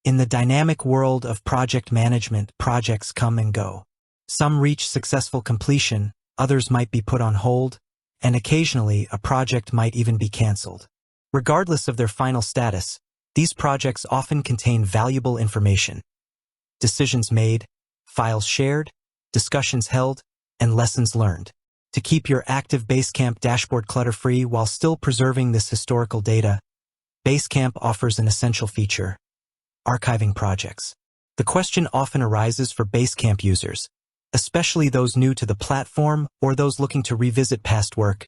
In the dynamic world of project management, projects come and go. Some reach successful completion, others might be put on hold, and occasionally a project might even be canceled. Regardless of their final status, these projects often contain valuable information. Decisions made, files shared, discussions held, and lessons learned. To keep your active Basecamp dashboard clutter-free while still preserving this historical data, Basecamp offers an essential feature: archiving projects. The question often arises for Basecamp users, especially those new to the platform or those looking to revisit past work.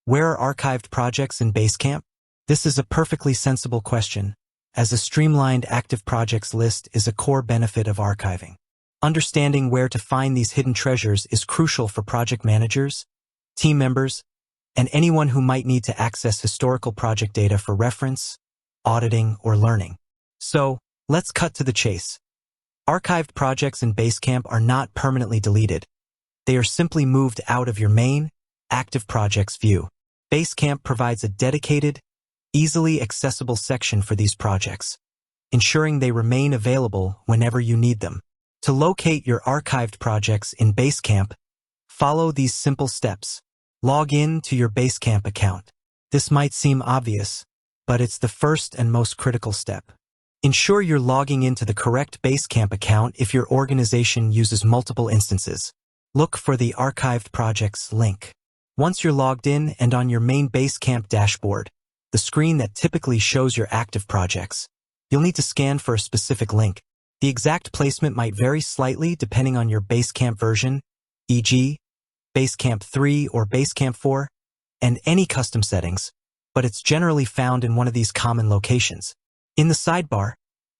Where are archived projects in Basecamp? This is a perfectly sensible question, as a streamlined active projects list is a core benefit of archiving. Understanding where to find these hidden treasures is crucial for project managers, team members, and anyone who might need to access historical project data for reference, auditing, or learning. So, let's cut to the chase. Archived projects in Basecamp are not permanently deleted. They are simply moved out of your main, active projects view. Basecamp provides a dedicated, easily accessible section for these projects, ensuring they remain available whenever you need them. To locate your archived projects in Basecamp, follow these simple steps. Log in to your Basecamp account. This might seem obvious, but it's the first and most critical step. Ensure you're logging into the correct Basecamp account if your organization uses multiple instances. Look for the Archived Projects link. Once you're logged in and on your main Basecamp dashboard, the screen that typically shows your active projects, you'll need to scan for a specific link. The exact placement might vary slightly depending on your Basecamp version, e.g., Basecamp 3 or Basecamp 4, and any custom settings, but it's generally found in one of these common locations. In the sidebar,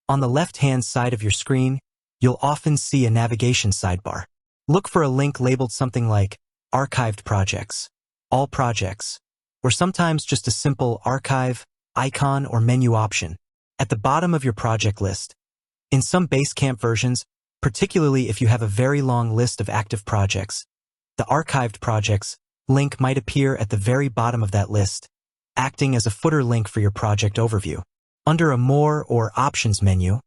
on the left-hand side of your screen, you'll often see a navigation sidebar. Look for a link labeled something like Archived Projects, All Projects, or sometimes just a simple archive, icon, or menu option at the bottom of your project list. In some Basecamp versions, particularly if you have a very long list of active projects, the Archived Projects link might appear at the very bottom of that list, acting as a footer link for your project overview. Under a More or Options menu,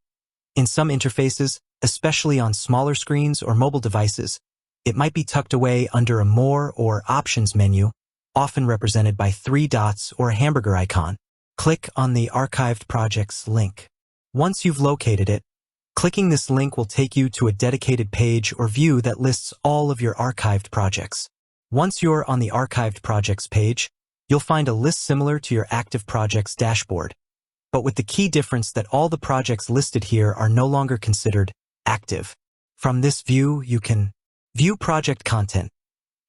in some interfaces, especially on smaller screens or mobile devices, it might be tucked away under a More or Options menu, often represented by 3 dots or a hamburger icon. Click on the Archived Projects link. Once you've located it, clicking this link will take you to a dedicated page or view that lists all of your archived projects. Once you're on the Archived Projects page, you'll find a list similar to your active projects dashboard, but with the key difference that all the projects listed here are no longer considered active. From this view, you can view project content.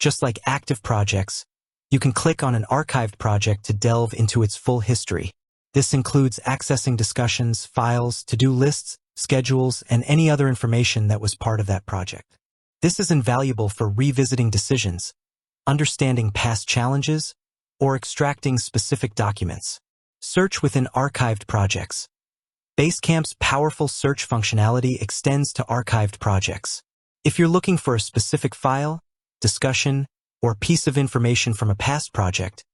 Just like active projects, you can click on an archived project to delve into its full history. This includes accessing discussions, files, to-do lists, schedules, and any other information that was part of that project. This is invaluable for revisiting decisions, understanding past challenges, or extracting specific documents. Search within archived projects. Basecamp's powerful search functionality extends to archived projects. If you're looking for a specific file, discussion, or piece of information from a past project,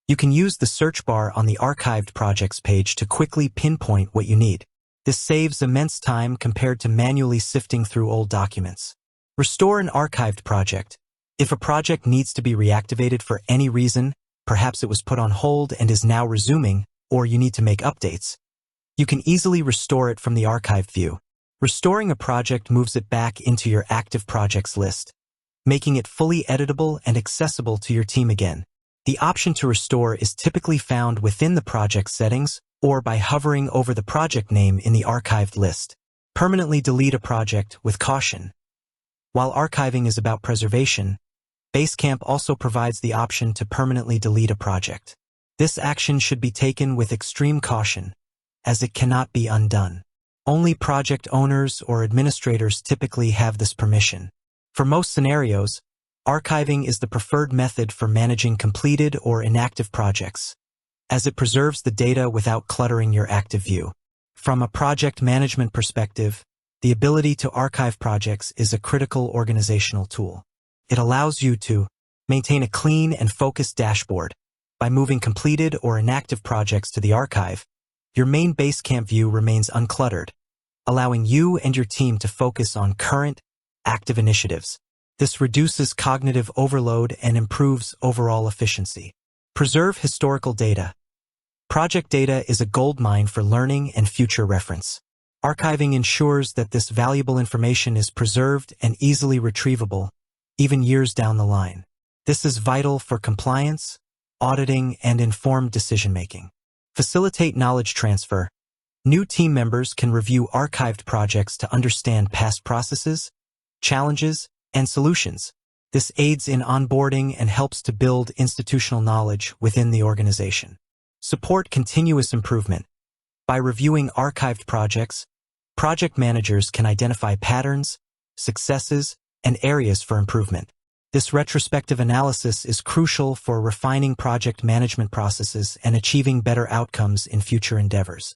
you can use the search bar on the Archived Projects page to quickly pinpoint what you need. This saves immense time compared to manually sifting through old documents. Restore an archived project. If a project needs to be reactivated for any reason, perhaps it was put on hold and is now resuming, or you need to make updates, you can easily restore it from the archived view. Restoring a project moves it back into your active projects list, making it fully editable and accessible to your team again. The option to restore is typically found within the project settings or by hovering over the project name in the archived list. Permanently delete a project with caution. While archiving is about preservation, Basecamp also provides the option to permanently delete a project. This action should be taken with extreme caution, as it cannot be undone. Only project owners or administrators typically have this permission. For most scenarios, archiving is the preferred method for managing completed or inactive projects, as it preserves the data without cluttering your active view. From a project management perspective, the ability to archive projects is a critical organizational tool. It allows you to maintain a clean and focused dashboard. By moving completed or inactive projects to the archive, your main Basecamp view remains uncluttered, allowing you and your team to focus on current, active initiatives. This reduces cognitive overload and improves overall efficiency. Preserve historical data. Project data is a goldmine for learning and future reference. Archiving ensures that this valuable information is preserved and easily retrievable, even years down the line. This is vital for compliance, auditing, and informed decision-making. Facilitate knowledge transfer. New team members can review archived projects to understand past processes, challenges, and solutions. This aids in onboarding and helps to build institutional knowledge within the organization. Support continuous improvement. By reviewing archived projects, project managers can identify patterns, successes, and areas for improvement. This retrospective analysis is crucial for refining project management processes and achieving better outcomes in future endeavors.